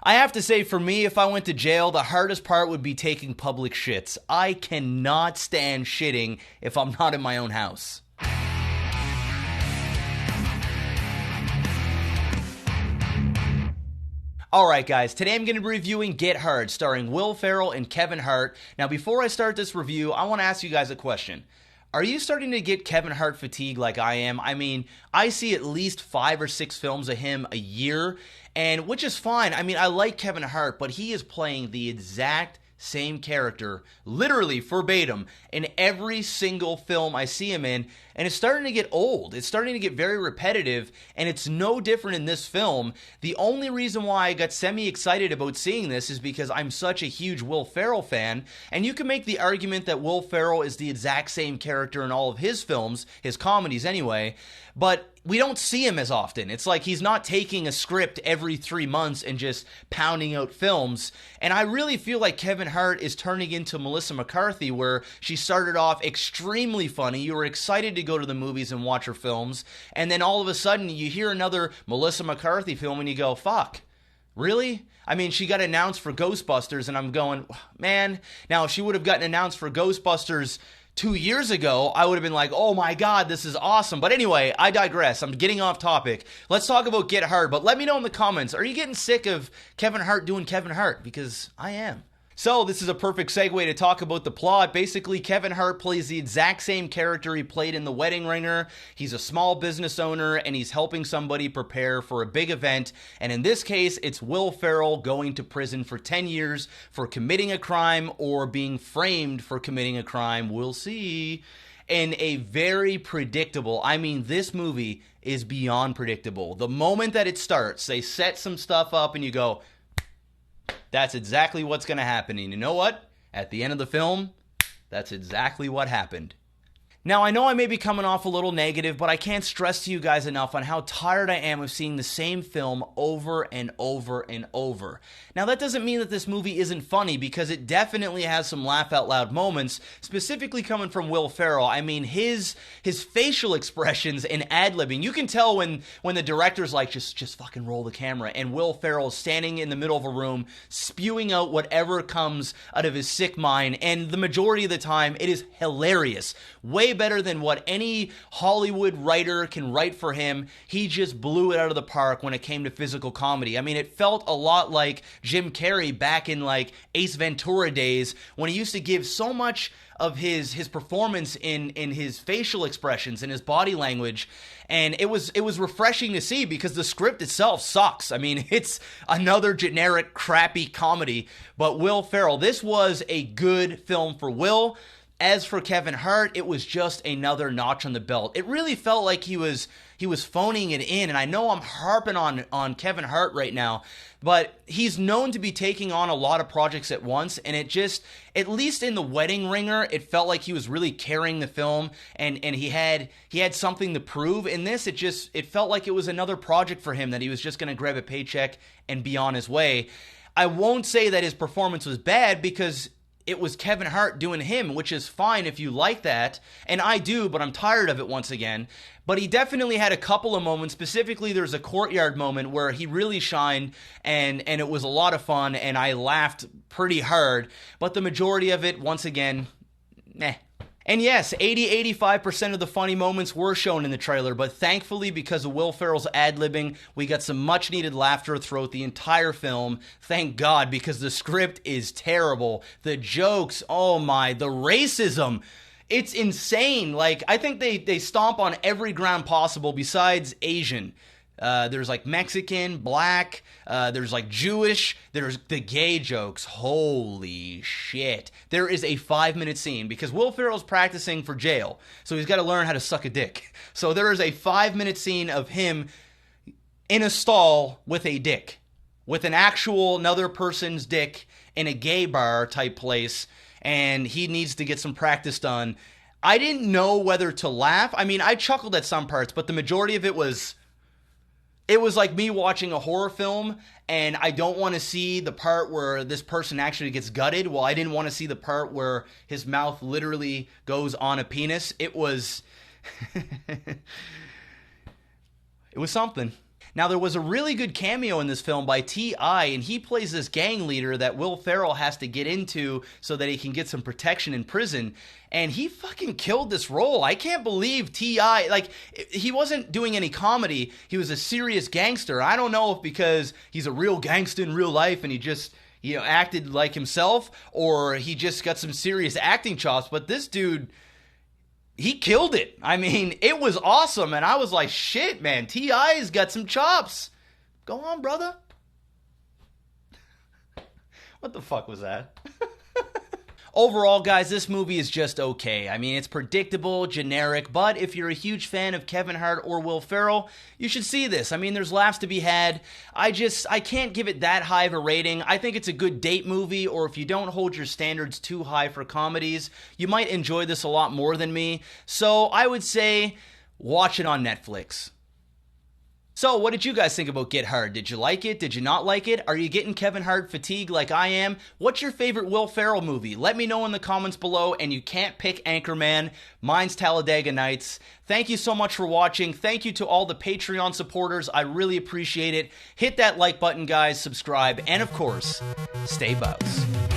I have to say, for me, if I went to jail, the hardest part would be taking public shits. I cannot stand shitting if I'm not in my own house. Alright guys, today I'm going to be reviewing Get Hard, starring Will Ferrell and Kevin Hart. Now before I start this review, I want to ask you guys a question. Are you starting to get Kevin Hart fatigue like I am? I mean, I see at least 5 or 6 films of him a year, and which is fine. I mean, I like Kevin Hart, but he is playing the exact same character, literally verbatim, in every single film I see him in, and it's starting to get old. It's starting to get very repetitive, and it's no different in this film. The only reason why I got semi-excited about seeing this is because I'm such a huge Will Ferrell fan, and you can make the argument that Will Ferrell is the exact same character in all of his films, his comedies anyway, but we don't see him as often. It's like he's not taking a script every 3 months and just pounding out films. And I really feel like Kevin Hart is turning into Melissa McCarthy, where she started off extremely funny. You were excited to go to the movies and watch her films. And then all of a sudden you hear another Melissa McCarthy film and you go, fuck. Really? I mean, she got announced for Ghostbusters and I'm going, man. Now, if she would have gotten announced for Ghostbusters 2 years ago, I would have been like, oh my god, this is awesome. But anyway, I digress. I'm getting off topic. Let's talk about Get Hard, but let me know in the comments, are you getting sick of Kevin Hart doing Kevin Hart? Because I am. So this is a perfect segue to talk about the plot. Basically, Kevin Hart plays the exact same character he played in The Wedding Ringer. He's a small business owner and he's helping somebody prepare for a big event. And in this case, it's Will Ferrell going to prison for 10 years for committing a crime or being framed for committing a crime. We'll see. In a very predictable, I mean, this movie is beyond predictable. The moment that it starts, they set some stuff up and you go, that's exactly what's going to happen. And you know what? At the end of the film, that's exactly what happened. Now, I know I may be coming off a little negative, but I can't stress to you guys enough on how tired I am of seeing the same film over and over and over. Now, that doesn't mean that this movie isn't funny, because it definitely has some laugh-out-loud moments, specifically coming from Will Ferrell. I mean, his facial expressions and ad-libbing. You can tell when the director's like, just fucking roll the camera, and Will Ferrell is standing in the middle of a room, spewing out whatever comes out of his sick mind, and the majority of the time, it is hilarious. Way better than what any Hollywood writer can write for him. He just blew it out of the park when it came to physical comedy. I mean, it felt a lot like Jim Carrey back in like Ace Ventura days, when he used to give so much of his performance in his facial expressions and his body language, and it was refreshing to see, because the script itself sucks. I mean, it's another generic crappy comedy. But Will Ferrell, this was a good film for Will. As for Kevin Hart, it was just another notch on the belt. It really felt like he was phoning it in, and I know I'm harping on Kevin Hart right now, but he's known to be taking on a lot of projects at once, and it just, at least in The Wedding Ringer, it felt like he was really carrying the film, and he had something to prove. In this, it felt like it was another project for him, that he was just going to grab a paycheck and be on his way. I won't say that his performance was bad, because it was Kevin Hart doing him, which is fine if you like that, and I do, but I'm tired of it once again. But he definitely had a couple of moments. Specifically, there's a courtyard moment where he really shined, and it was a lot of fun, and I laughed pretty hard. But the majority of it, once again, meh. And yes, 80-85% of the funny moments were shown in the trailer, but thankfully, because of Will Ferrell's ad-libbing, we got some much-needed laughter throughout the entire film. Thank God, because the script is terrible. The jokes, oh my, the racism, it's insane. Like, I think they stomp on every ground possible besides Asian. There's like Mexican, black, there's like Jewish, there's the gay jokes. Holy shit. There is a 5-minute scene, because Will Ferrell's practicing for jail, so he's got to learn how to suck a dick. So there is a 5-minute scene of him in a stall with a dick, with an actual another person's dick in a gay bar type place, and he needs to get some practice done. I didn't know whether to laugh. I mean, I chuckled at some parts, but the majority of it was like me watching a horror film, and I don't want to see the part where this person actually gets gutted. Well, I didn't want to see the part where his mouth literally goes on a penis. It was... it was something. Now, there was a really good cameo in this film by T.I., and he plays this gang leader that Will Ferrell has to get into so that he can get some protection in prison. And he fucking killed this role. I can't believe T.I., like, he wasn't doing any comedy. He was a serious gangster. I don't know if because he's a real gangster in real life and he just, you know, acted like himself, or he just got some serious acting chops, but this dude, he killed it. I mean, it was awesome, and I was like, shit, man, T.I.'s got some chops. Go on, brother. What the fuck was that? Overall, guys, this movie is just okay. I mean, it's predictable, generic, but if you're a huge fan of Kevin Hart or Will Ferrell, you should see this. I mean, there's laughs to be had. I can't give it that high of a rating. I think it's a good date movie, or if you don't hold your standards too high for comedies, you might enjoy this a lot more than me. So I would say watch it on Netflix. So, what did you guys think about Get Hard? Did you like it? Did you not like it? Are you getting Kevin Hart fatigue like I am? What's your favorite Will Ferrell movie? Let me know in the comments below, and you can't pick Anchorman. Mine's Talladega Nights. Thank you so much for watching. Thank you to all the Patreon supporters. I really appreciate it. Hit that like button, guys. Subscribe. And, of course, stay bows.